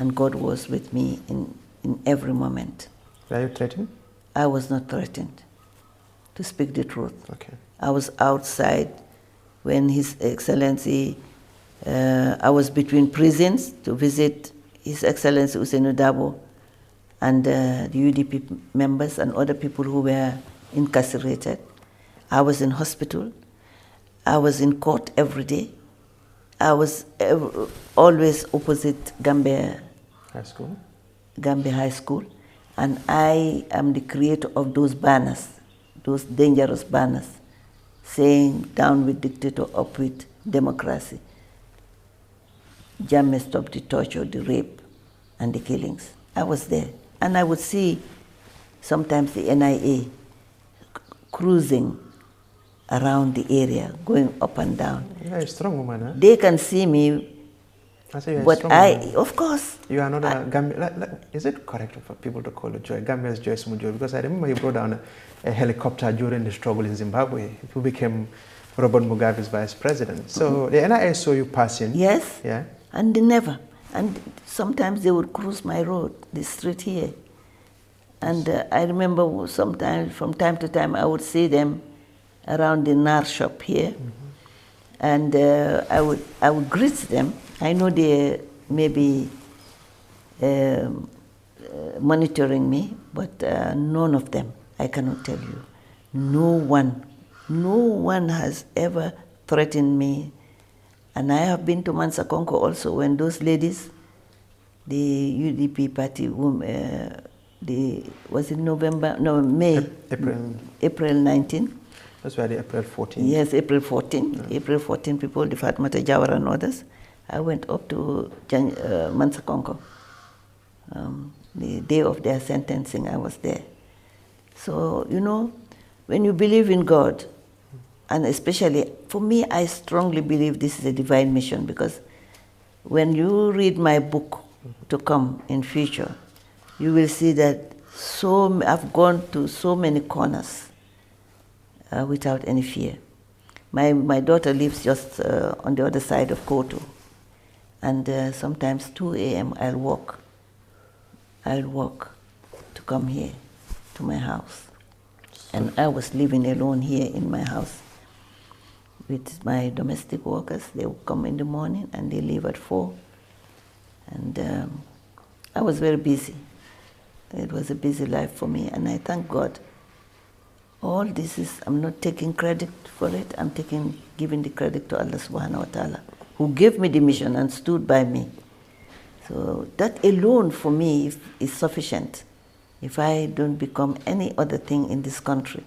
and God was with me in every moment. Were you threatened? I was not threatened, to speak the truth. Okay. I was outside when His Excellency, I was between prisons to visit His Excellency Usainu Dabo and the UDP members and other people who were incarcerated. I was in hospital. I was in court every day. I was always opposite Gambia High School. And I am the creator of those banners, those dangerous banners, saying down with dictator, up with democracy. Jammeh stop the torture, the rape, and the killings. I was there. And I would see sometimes the NIA cruising around the area, going up and down. You're a strong woman, huh? They can see me, but of course. You are not a Gambian. Is it correct for people to call you Joy? Gambia's Joyce Mujoy? Because I remember you brought down a helicopter during the struggle in Zimbabwe. You became Robert Mugabe's vice president. So the NIA saw you passing. Yes. Yeah. And they never. And sometimes they would cruise my road, the street here. And I remember sometimes, from time to time, I would see them around the NAR shop here. And I would greet them. I know they may be monitoring me, but none of them, I cannot tell you. No one has ever threatened me. And I have been to Mansakonko also when those ladies, the UDP party, was it May? April 19. That's why the April 14. Yes, April 14. Yeah. April 14 people, the Fatmata Jawara and others. I went up to Mansakonko. The day of their sentencing, I was there. So, you know, when you believe in God, and especially, for me, I strongly believe this is a divine mission, because when you read my book to come in future, you will see that I've gone to so many corners without any fear. My daughter lives just on the other side of Koto, and sometimes 2 a.m. I'll walk to come here to my house. And I was living alone here in my house with my domestic workers. They would come in the morning and they leave at 4. And I was very busy. It was a busy life for me, and I thank God. All this is, I'm not taking credit for it, I'm giving the credit to Allah subhanahu wa ta'ala, who gave me the mission and stood by me. So that alone for me is sufficient. If I don't become any other thing in this country,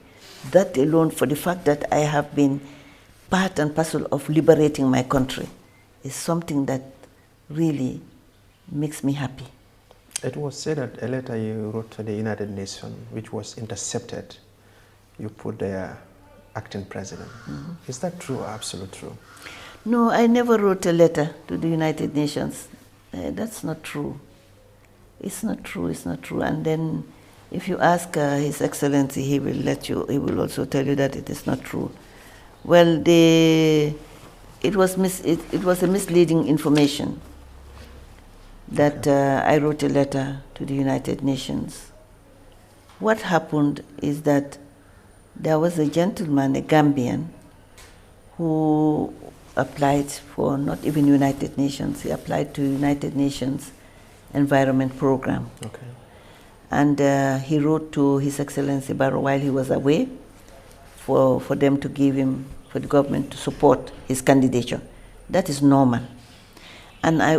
that alone, for the fact that I have been part and parcel of liberating my country, is something that really makes me happy. It was said that a letter you wrote to the United Nations, which was intercepted, you put there acting president. Is that true or absolute true? No, I never wrote a letter to the United Nations. That's not true. It's not true, it's not true. And then if you ask His Excellency, he will also tell you that it is not true. Well, it was a misleading information that I wrote a letter to the United Nations. What happened is that there was a gentleman, a Gambian, who applied for not even United Nations. He applied to United Nations Environment Program. Okay. And he wrote to His Excellency Barrow while he was away for them to give him, for the government to support his candidature. That is normal. And I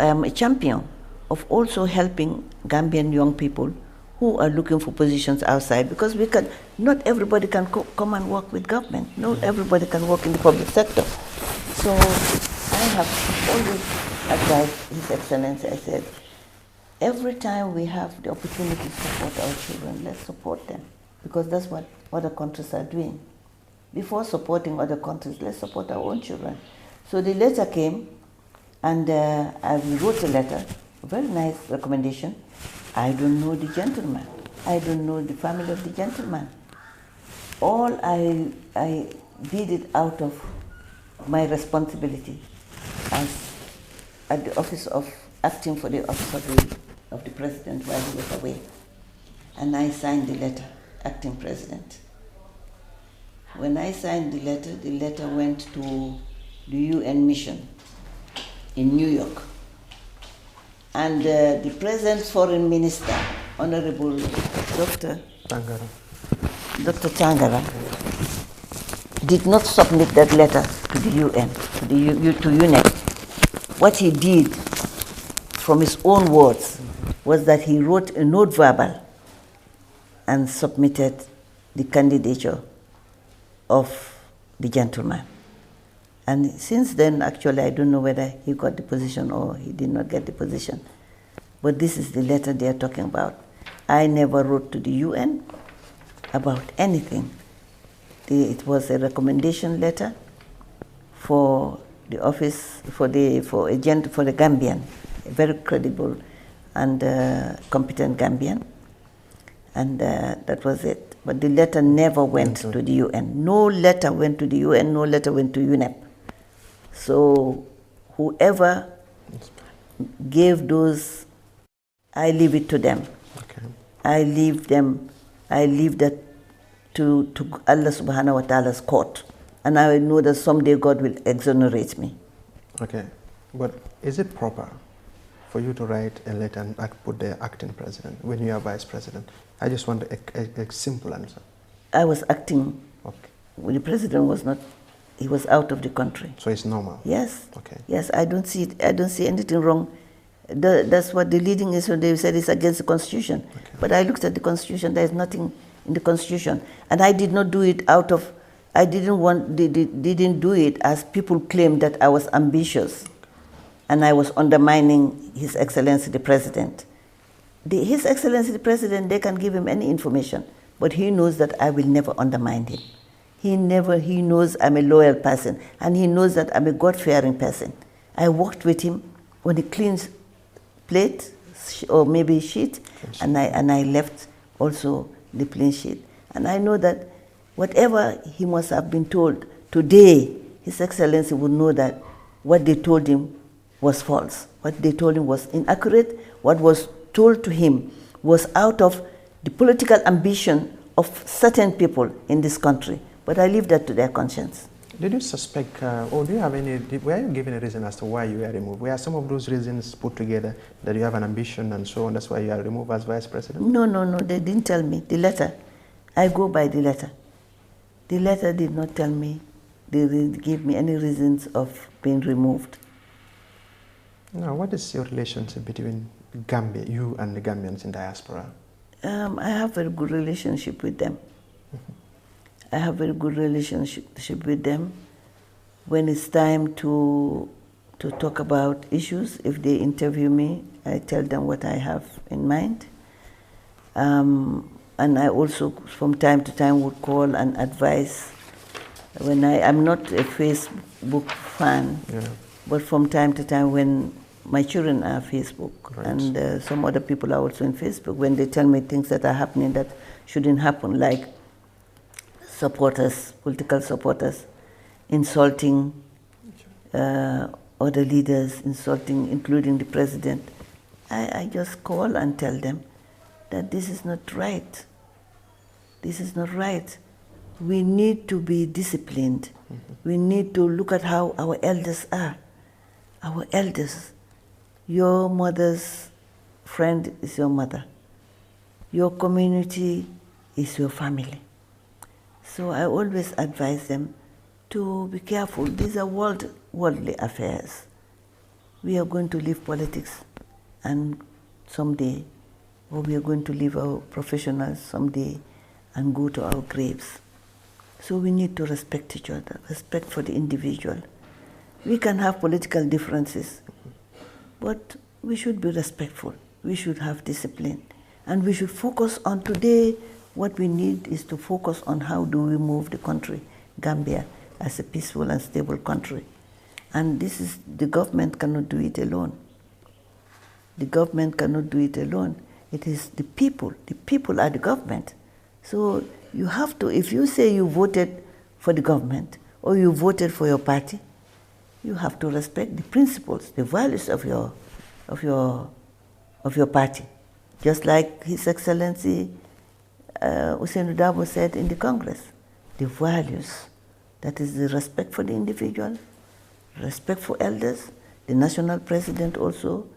am a champion of also helping Gambian young people who are looking for positions outside, because not everybody can come and work with government. Not everybody can work in the public sector. So I have always advised His Excellency, I said, every time we have the opportunity to support our children, let's support them, because that's what other countries are doing. Before supporting other countries, let's support our own children. So the letter came, and I wrote a letter, a very nice recommendation. I don't know the gentleman. I don't know the family of the gentleman. All I did it out of my responsibility as at the office of acting for the office of the president while he was away. And I signed the letter, acting president. When I signed the letter went to the UN mission in New York. And the present foreign minister, Honorable Dr. Tangara, did not submit that letter to the UN, to UNEP. What he did, from his own words, was that he wrote a note verbal and submitted the candidature of the gentleman. And since then, actually, I don't know whether he got the position or he did not get the position. But this is the letter they are talking about. I never wrote to the UN about anything. It was a recommendation letter for the office, for the Gambian, a very credible and competent Gambian. And that was it. But the letter never went to the UN. No letter went to the UN, no letter went to UNEP. So whoever gave those, I leave it to them. Okay. I leave that to Allah subhanahu wa ta'ala's court. And I know that someday God will exonerate me. Okay. But is it proper for you to write a letter and put the acting president when you are vice president? I just want a simple answer. I was acting. Okay. The president was not. He was out of the country. So it's normal. Yes. Okay. Yes, I don't see anything wrong. That's what the leading is when they said it's against the Constitution. Okay. But I looked at the Constitution. There is nothing in the Constitution, and I did not do it out of. I didn't do it as people claim that I was ambitious, and I was undermining His Excellency the President. His Excellency the President, they can give him any information, but he knows that I will never undermine him. He knows I'm a loyal person, and he knows that I'm a God-fearing person. I worked with him on a clean plate or maybe sheet, and I left also the clean sheet. And I know that whatever he must have been told today, His Excellency would know that what they told him was false. What they told him was inaccurate. What was told to him was out of the political ambition of certain people in this country. But I leave that to their conscience. Did you suspect, or do you have any, were you given a reason as to why you were removed? Were some of those reasons put together that you have an ambition and so on, that's why you are removed as vice president? No, they didn't tell me. The letter, I go by the letter. The letter did not tell me, they didn't give me any reasons of being removed. Now, what is your relationship between Gambia, you and the Gambians in diaspora? I have a very good relationship with them. I have a very good relationship with them. When it's time to talk about issues, if they interview me, I tell them what I have in mind. And I also, from time to time, would call and advise. When I'm not a Facebook fan, yeah. But from time to time when my children are Facebook, right. And some other people are also in Facebook, when they tell me things that are happening that shouldn't happen, like supporters, political supporters, insulting other leaders, insulting, including the president, I just call and tell them that this is not right. This is not right. We need to be disciplined. Mm-hmm. We need to look at how our elders are. Our elders, your mother's friend is your mother. Your community is your family. So I always advise them to be careful. These are worldly affairs. We are going to leave politics and someday, or we are going to leave our professionals someday and go to our graves. So we need to respect each other, respect for the individual. We can have political differences, but we should be respectful. We should have discipline. And we should focus on today. What we need is to focus on how do we move the country, Gambia, as a peaceful and stable country. And this is, the government cannot do it alone. The government cannot do it alone. It is the people. The people are the government. So you have to, if you say you voted for the government or you voted for your party, you have to respect the principles, the values of your of your party. Just like His Excellency Usainu Dabo said in the Congress, the values, that is the respect for the individual, respect for elders. The national president also,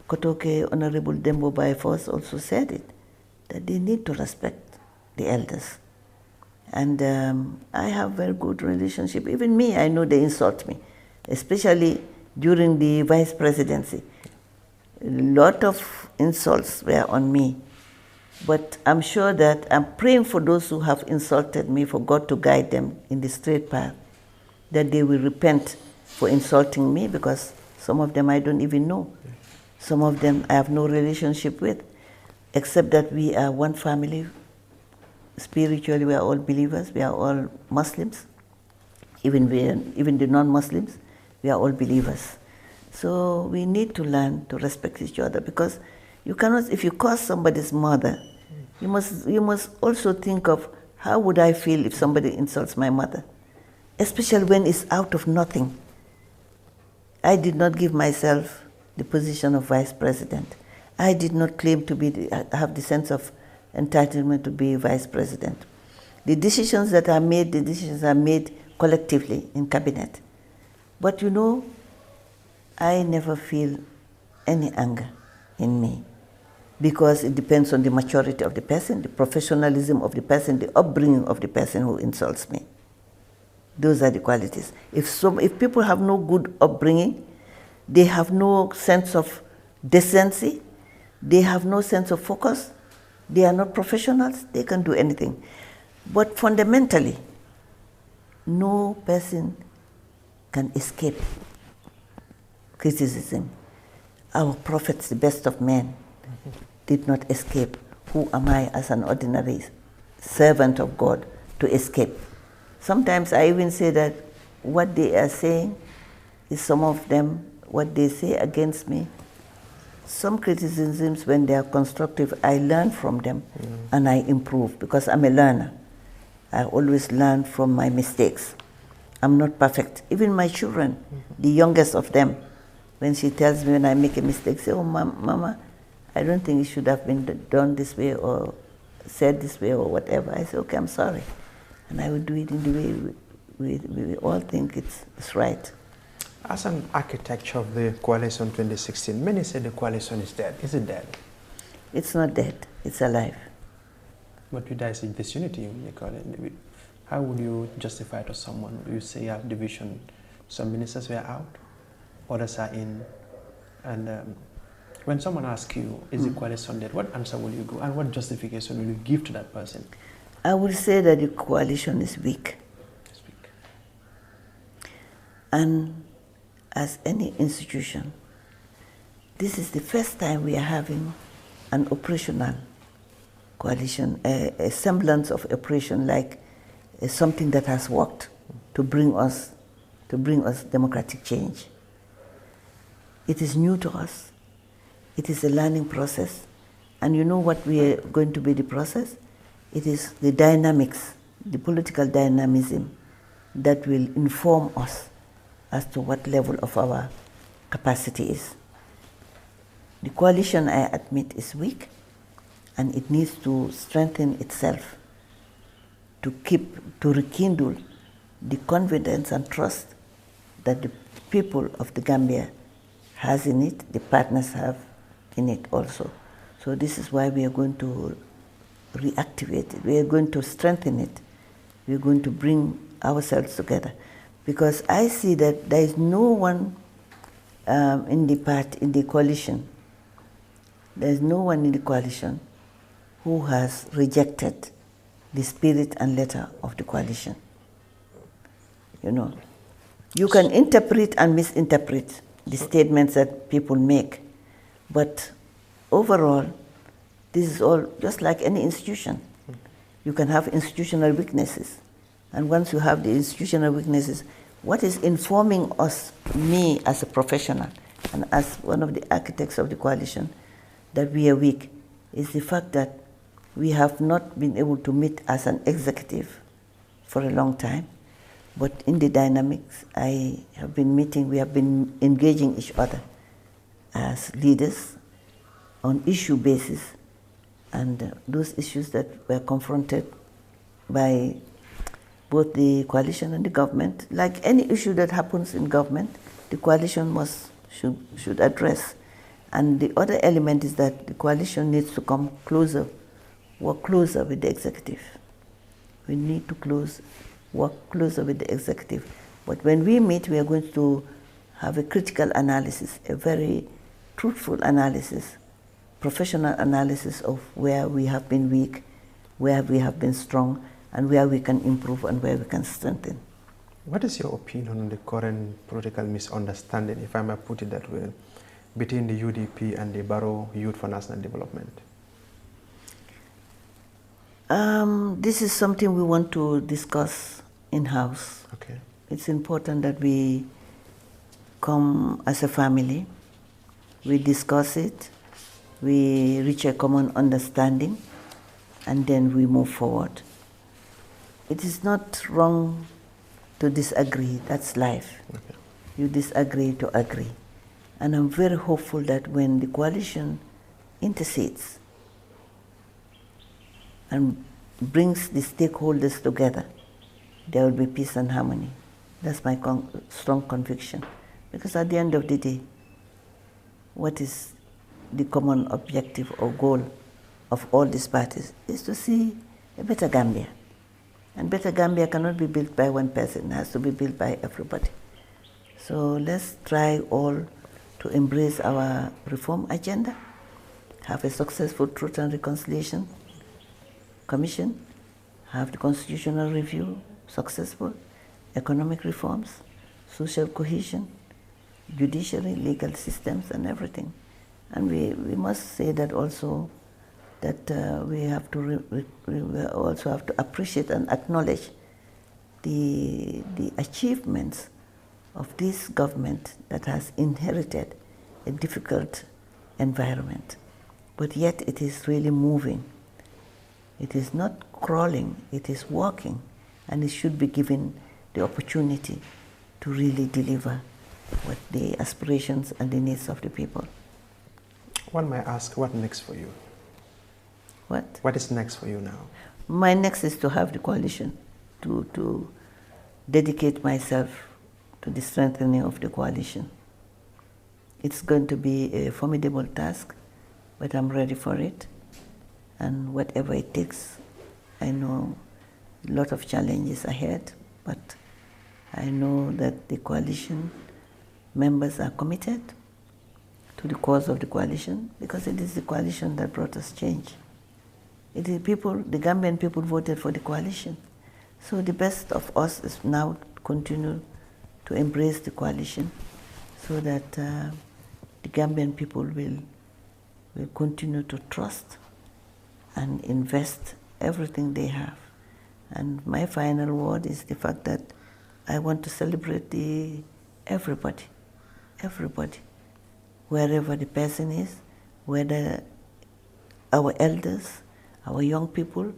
Kotoke Honorable Dembo Bifos, also said it, that they need to respect the elders. And I have very good relationship. Even me, I know they insult me, especially during the vice presidency. A lot of insults were on me. But I'm sure that I'm praying for those who have insulted me, for God to guide them in the straight path, that they will repent for insulting me, because some of them I don't even know. Some of them I have no relationship with, except that we are one family. Spiritually, we are all believers. We are all Muslims. Even the non-Muslims, we are all believers. So we need to learn to respect each other, because you cannot, if you curse somebody's mother, you must also think of, how would I feel if somebody insults my mother? Especially when it's out of nothing. I did not give myself the position of vice president. I did not claim to have the sense of entitlement to be vice president. The decisions that are made, collectively in cabinet. But you know, I never feel any anger in me, because it depends on the maturity of the person, the professionalism of the person, the upbringing of the person who insults me. Those are the qualities. If people have no good upbringing, they have no sense of decency, they have no sense of focus, they are not professionals, they can do anything. But fundamentally, no person can escape criticism. Our prophets, the best of men, did not escape. Who am I as an ordinary servant of God to escape? Sometimes I even say that what they are saying is, some of them, what they say against me, some criticisms, when they are constructive, I learn from them and I improve, because I'm a learner. I always learn from my mistakes. I'm not perfect. Even my children, the youngest of them, when she tells me when I make a mistake, say, oh, Mama, I don't think it should have been done this way or said this way or whatever. I say, okay, I'm sorry. And I will do it in the way we all think it's right. As an architect of the coalition 2016, many say the coalition is dead. Is it dead? It's not dead. It's alive. But you guys see disunity in the coalition. How would you justify it to someone? You say you have division. Some ministers were out, others are in. And when someone asks you, is the coalition dead, what answer will you go? And what justification will you give to that person? I will say that the coalition is weak. It's weak. And as any institution, this is the first time we are having an operational coalition, a semblance of operation, like something that has worked to bring us democratic change. It is new to us. It is a learning process. And you know what we are going to be the process? It is the dynamics, the political dynamism that will inform us as to what level of our capacity is. The coalition, I admit, is weak, and it needs to strengthen itself to rekindle the confidence and trust that the people of the Gambia has in it, the partners have in it also. So this is why we are going to reactivate it. We are going to strengthen it. We are going to bring ourselves together. Because I see that there is no one in the coalition, there is no one in the coalition who has rejected the spirit and letter of the coalition. You know, you can interpret and misinterpret the statements that people make, but overall, this is all just like any institution. You can have institutional weaknesses. And once you have the institutional weaknesses, what is informing us, me as a professional and as one of the architects of the coalition, that we are weak, is the fact that we have not been able to meet as an executive for a long time. But in the dynamics, I have been meeting, we have been engaging each other as leaders on issue basis, and those issues that were confronted by both the coalition and the government, like any issue that happens in government, the coalition should address. And the other element is that the coalition needs to come closer, work closer with the executive. We need to work closer with the executive. But when we meet, we are going to have a critical analysis, a very truthful analysis, professional analysis of where we have been weak, where we have been strong, and where we can improve and where we can strengthen. What is your opinion on the current political misunderstanding, if I may put it that way, between the UDP and the Barrow Youth for National Development? This is something we want to discuss in-house. Okay. It's important that we come as a family, we discuss it, we reach a common understanding, and then we move forward. It is not wrong to disagree, that's life. Okay. You disagree to agree. And I'm very hopeful that when the coalition intercedes and brings the stakeholders together, there will be peace and harmony. That's my strong conviction. Because at the end of the day, what is the common objective or goal of all these parties is to see a better Gambia. And better Gambia cannot be built by one person, it has to be built by everybody. So let's try all to embrace our reform agenda, have a successful Truth and Reconciliation Commission, have the constitutional review successful, economic reforms, social cohesion, judiciary, legal systems, and everything. And we must say that also that we also have to appreciate and acknowledge the achievements of this government that has inherited a difficult environment. But yet it is really moving. It is not crawling, it is walking, and it should be given the opportunity to really deliver what the aspirations and the needs of the people. One might ask, what next for you? What? What is next for you now? My next is to have the coalition, to dedicate myself to the strengthening of the coalition. It's going to be a formidable task, but I'm ready for it. And whatever it takes, I know a lot of challenges ahead, but I know that the coalition members are committed to the cause of the coalition, because it is the coalition that brought us change. It is people, the Gambian people voted for the coalition. So the best of us is now to continue to embrace the coalition so that the Gambian people will continue to trust and invest everything they have. And my final word is the fact that I want to celebrate everybody, wherever the person is, whether our elders, our young people,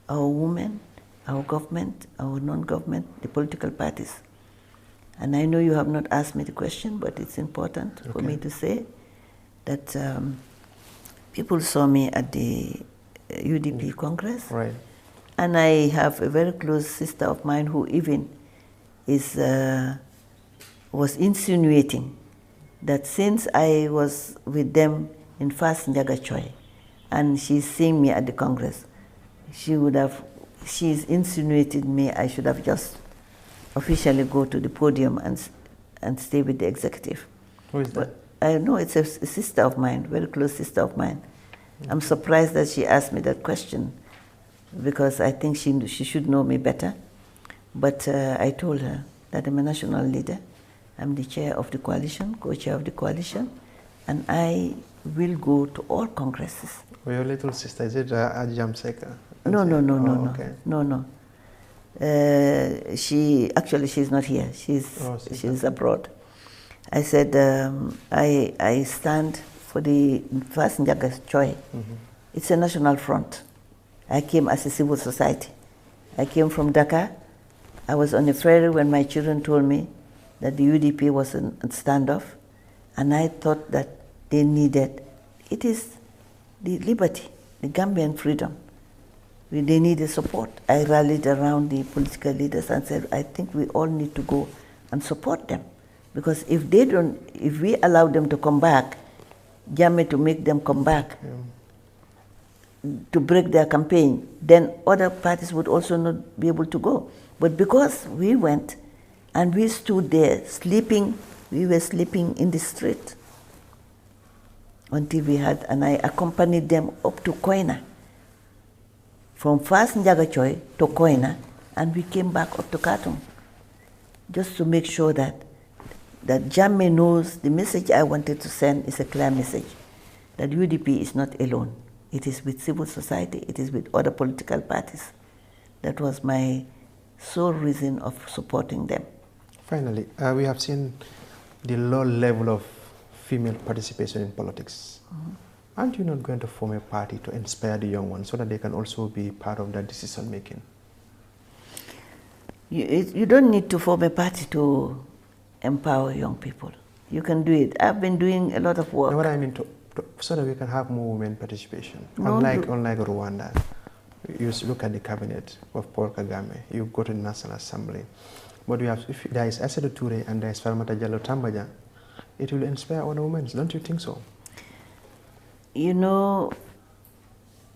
our women, our government, our non-government, the political parties. And I know you have not asked me the question, but it's important for me to say that people saw me at the UDP Congress. Right. And I have a very close sister of mine who even was insinuating that since I was with them in Fast Njaga Choi, and she's seeing me at the Congress, she's insinuated me I should have just officially go to the podium and stay with the executive. Who is that? But I know it's a sister of mine, very close sister of mine. I'm surprised that she asked me that question, because I think she should know me better. But I told her that I'm a national leader. I'm the chair of the coalition, co-chair of the coalition, and I will go to all congresses. Well, your little sister, is it Ajam Seka? No. Okay. No. She's not here. She's abroad. I said I stand for the Fast Njaga Choi. It's a national front. I came as a civil society. I came from Dhaka. I was on a ferry when my children told me that the UDP was in standoff, and I thought that they needed, it is the liberty, the Gambian freedom. They needed support. I rallied around the political leaders and said, I think we all need to go and support them. Because if we allow them to come back, Jammeh to make them come back, to break their campaign, then other parties would also not be able to go. But because we went and we stood there sleeping, we were sleeping in the street until we had, and I accompanied them up to Koina. From first Njagachoy to Koina, and we came back up to Khartoum, just to make sure that Jammeh knows the message I wanted to send is a clear message, that UDP is not alone. It is with civil society, it is with other political parties. That was my sole reason of supporting them. Finally, we have seen the low level of female participation in politics. Aren't you not going to form a party to inspire the young ones so that they can also be part of that decision making? You don't need to form a party to empower young people. You can do it. I've been doing a lot of work. Now, what I mean, so that we can have more women participation. Unlike Rwanda, you look at the cabinet of Paul Kagame, you go to the National Assembly. But we have, if there is Asedo Toure and there is Falmata Jallow Tambaja, it will inspire other women, don't you think so? You know,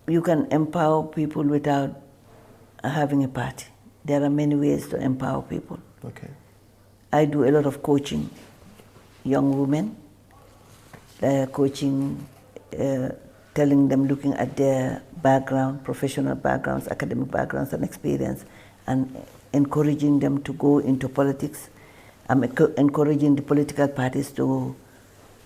you can empower people without having a party. There are many ways to empower people. Okay. I do a lot of coaching young women, coaching, telling them, looking at their background, professional backgrounds, academic backgrounds and experience, and encouraging them to go into politics. I'm encouraging the political parties to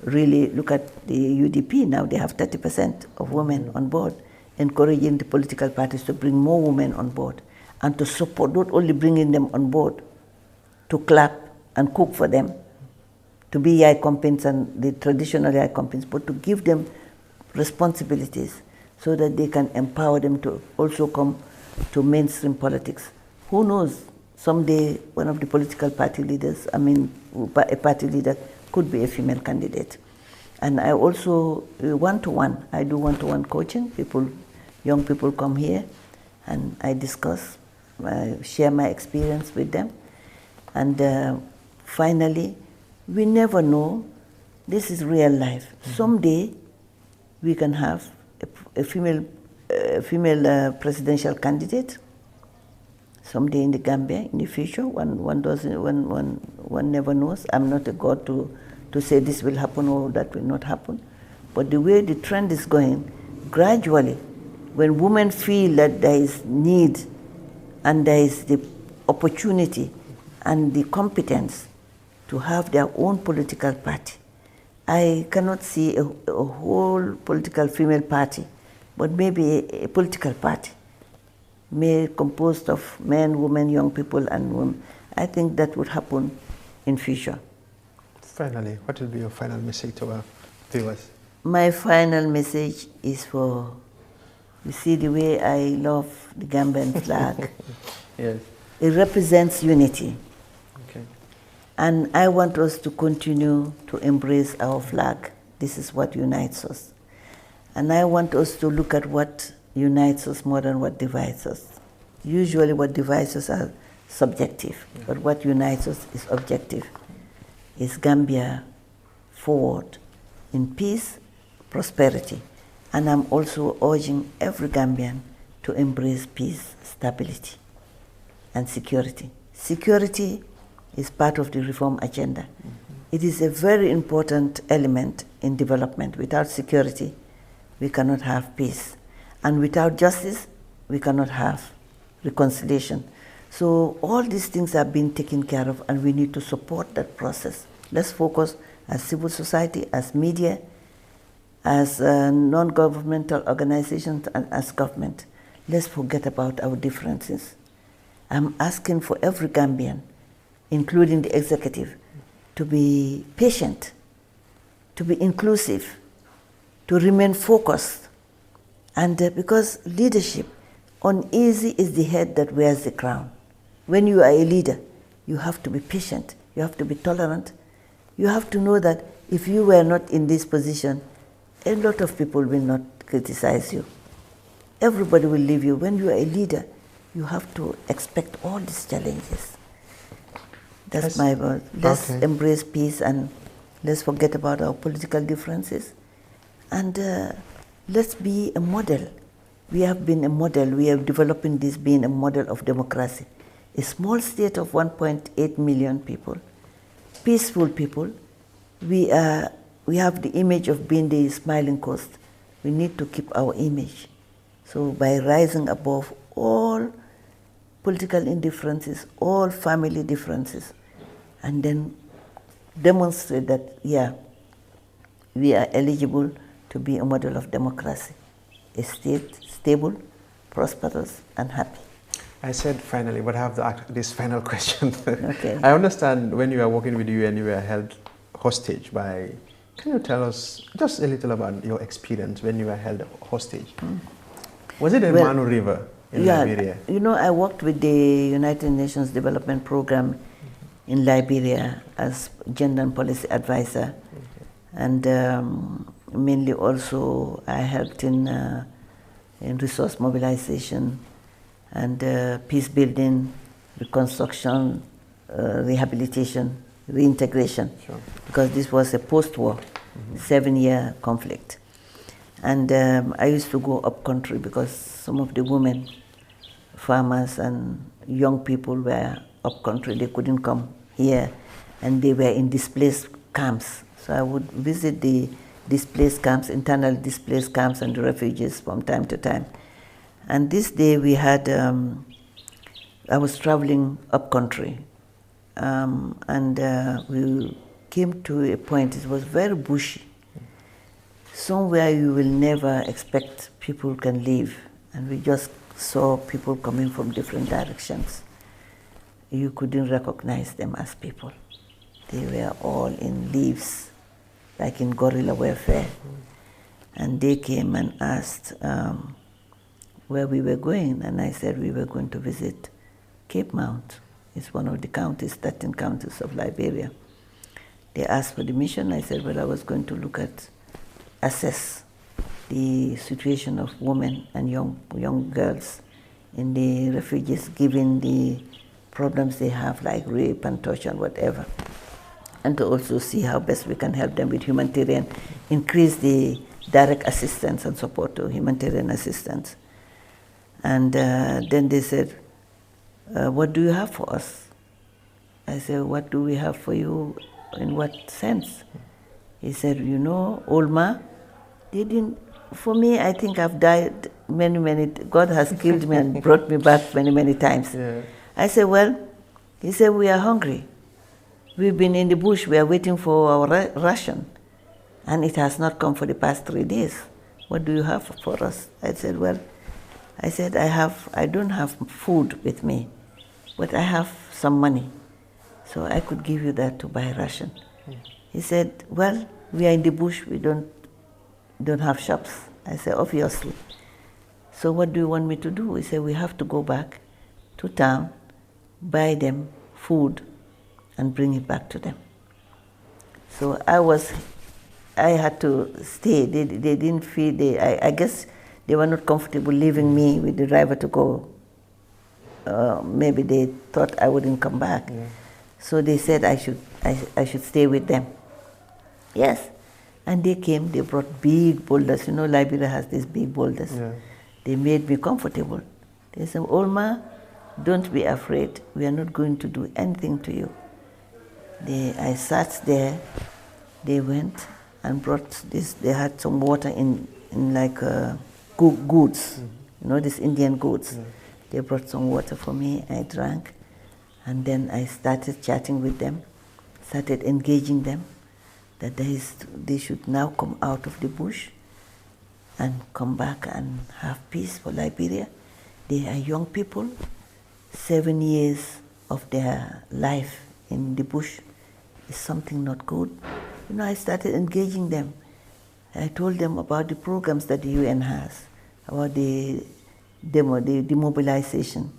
really look at the UDP. Now they have 30% of women on board, encouraging the political parties to bring more women on board and to support, not only bringing them on board, to clap and cook for them, to be yai compins and the traditional yai compins, but to give them responsibilities so that they can empower them to also come to mainstream politics. Who knows, someday one of the political party leaders, a party leader could be a female candidate. And I also, one-to-one, I do one-to-one coaching. Young people come here and I discuss, share my experience with them. And finally, we never know, this is real life. Someday we can have a female presidential candidate. Someday in the Gambia, in the future, one never knows. I'm not a god to say this will happen or that will not happen. But the way the trend is going, gradually, when women feel that there is need and there is the opportunity and the competence to have their own political party, I cannot see a whole political female party, but maybe a political party composed of men, women, young people, and women. I think that would happen in future. Finally, what will be your final message to our viewers? My final message is for, you see the way I love the Gambian flag. Yes. It represents unity. Okay. And I want us to continue to embrace our flag. This is what unites us. And I want us to look at what unites us more than what divides us. Usually what divides us are subjective, but what unites us is objective. Is Gambia forward in peace, prosperity. And I'm also urging every Gambian to embrace peace, stability, and security. Security is part of the reform agenda. It is a very important element in development. Without security, we cannot have peace. And without justice, we cannot have reconciliation. So all these things are being taken care of, and we need to support that process. Let's focus as civil society, as media, as non-governmental organizations, and as government. Let's forget about our differences. I'm asking for every Gambian, including the executive, to be patient, to be inclusive, to remain focused. And because leadership, uneasy is the head that wears the crown. When you are a leader, you have to be patient, you have to be tolerant, you have to know that if you were not in this position, a lot of people will not criticize you. Everybody will leave you. When you are a leader, you have to expect all these challenges. That's my word. Let's embrace peace and let's forget about our political differences. And let's be a model. We have been a model. We are developing this being a model of democracy. A small state of 1.8 million people, peaceful people. We have the image of being the smiling coast. We need to keep our image. So by rising above all political indifferences, all family differences, and then demonstrate that, yeah, we are eligible to be a model of democracy, a state stable, prosperous, and happy. I said finally, but I have this final question. Okay. I understand when you were working with UN, you were held hostage by, can you tell us just a little about your experience when you were held hostage? Was it in Manu River in Liberia? You know, I worked with the United Nations Development Program in Liberia as gender and policy advisor. And mainly also I helped in resource mobilization and peace building, reconstruction, rehabilitation, reintegration, because this was a post-war, 7-year conflict. And I used to go up country because some of the women, farmers and young people were up country, they couldn't come here, and they were in displaced camps. So I would visit the displaced camps, internal displaced camps and the refugees from time to time. And this day we had, I was traveling up country, and we came to a point, it was very bushy, somewhere you will never expect people can live, and we just saw people coming from different directions. You couldn't recognize them as people. They were all in leaves, like in guerrilla warfare. And they came and asked where we were going, and I said we were going to visit Cape Mount. It's one of the counties, 13 counties of Liberia. They asked for the mission. I said, well, I was going to assess the situation of women and young girls in the refugees, given the problems they have, like rape and torture and whatever, and to also see how best we can help them with humanitarian, increase the direct assistance and support to humanitarian assistance. And then they said, what do you have for us? I said, what do we have for you? In what sense? He said, you know, Olma, they didn't, for me, I think I've died many, God has killed me and brought me back many times. Yeah. I said, well, he said, we are hungry. We've been in the bush, we are waiting for our ration, and it has not come for the past 3 days. What do you have for us? I said, well, I don't have food with me, but I have some money, so I could give you that to buy ration. He said, well, we are in the bush, we don't have shops. I said, obviously. So what do you want me to do? He said, we have to go back to town, buy them food, and bring it back to them. So I had to stay. They didn't feel, I guess they were not comfortable leaving me with the driver to go. Maybe they thought I wouldn't come back. Yeah. So they said I should stay with them. Yes. And they came, they brought big boulders. You know, Liberia has these big boulders. Yeah. They made me comfortable. They said, Olma, don't be afraid. We are not going to do anything to you. I sat there. They went and brought this. They had some water in like goods, you know, these Indian goods. Yeah. They brought some water for me. I drank, and then I started chatting with them, started engaging them, that they should now come out of the bush and come back and have peace for Liberia. They are young people, 7 years of their life in the bush is something not good. You know, I started engaging them. I told them about the programs that the UN has, about the demobilization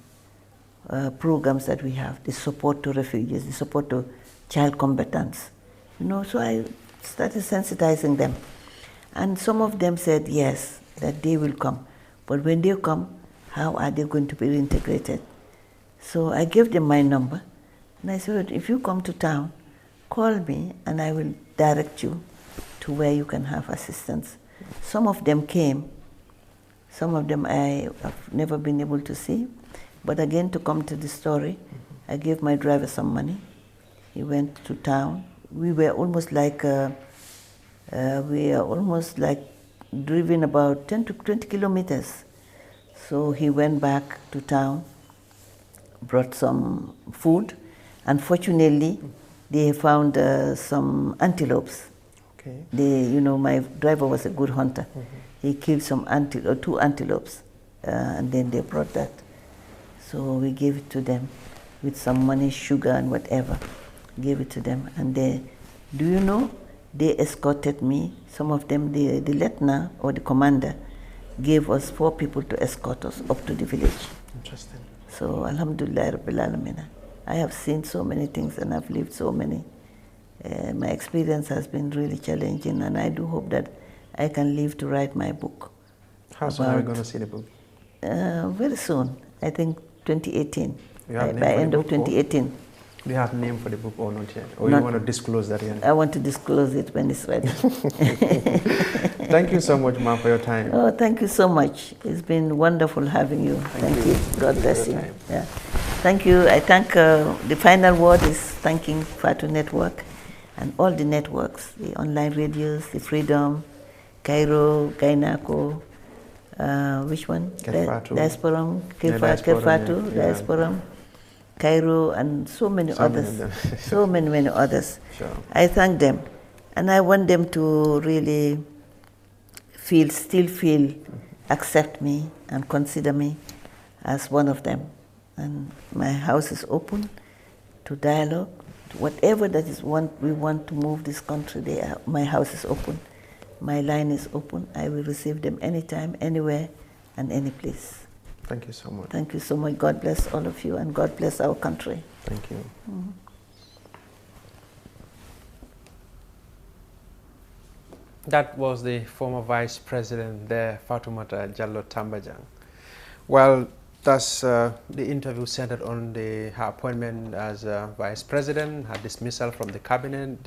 programs that we have, the support to refugees, the support to child combatants. You know, so I started sensitizing them. And some of them said yes, that they will come. But when they come, how are they going to be reintegrated? So I gave them my number, and I said, if you come to town, call me and I will direct you to where you can have assistance. Some of them came, some of them I have never been able to see. But again, to come to the story, I gave my driver some money. He went to town. We were almost like driven about 10 to 20 kilometers. So he went back to town, brought some food. Unfortunately, they found some antelopes. Okay. My driver was a good hunter. He killed two antelopes, and then they brought that. So we gave it to them with some money, sugar, and whatever. Gave it to them, and they escorted me. Some of them, the lieutenant or the commander, gave us 4 people to escort us up to the village. Interesting. So Alhamdulillah Rabbil Alameen. I have seen so many things and I've lived so many. My experience has been really challenging, and I do hope that I can live to write my book. How soon are we going to see the book? Very soon. I think 2018. By end of 2018. Do you have a name for the book or not yet? Or you want to disclose that yet? I want to disclose it when it's ready. Thank you so much, ma'am, for your time. Oh, thank you so much. It's been wonderful having you. Thank you. God bless you. Yeah. Thank you. I thank, the final word is thanking Part2 Network and all the networks, the online radios, the Freedom, Cairo, Gainako, which one? Diasporum, Part2, Diasporum, Cairo, and so many others. So many others. Sure. I thank them, and I want them to really still feel, accept me and consider me as one of them. And my house is open to dialogue, to whatever that is we want to move this country. My house is open, my line is open. I will receive them anytime, anywhere, and any place. Thank you so much. Thank you so much. God bless all of you, and God bless our country. Thank you. That was the former Vice President there, Fatoumata Jallow Tambajang. Well, thus the interview centered on her appointment as Vice President, her dismissal from the cabinet,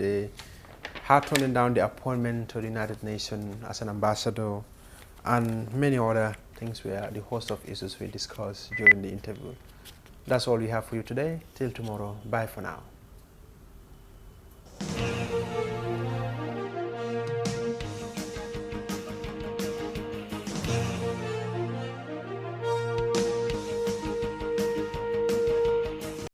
her turning down the appointment to the United Nations as an ambassador, and many other things were the host of issues we discussed during the interview. That's all we have for you today. Till tomorrow. Bye for now.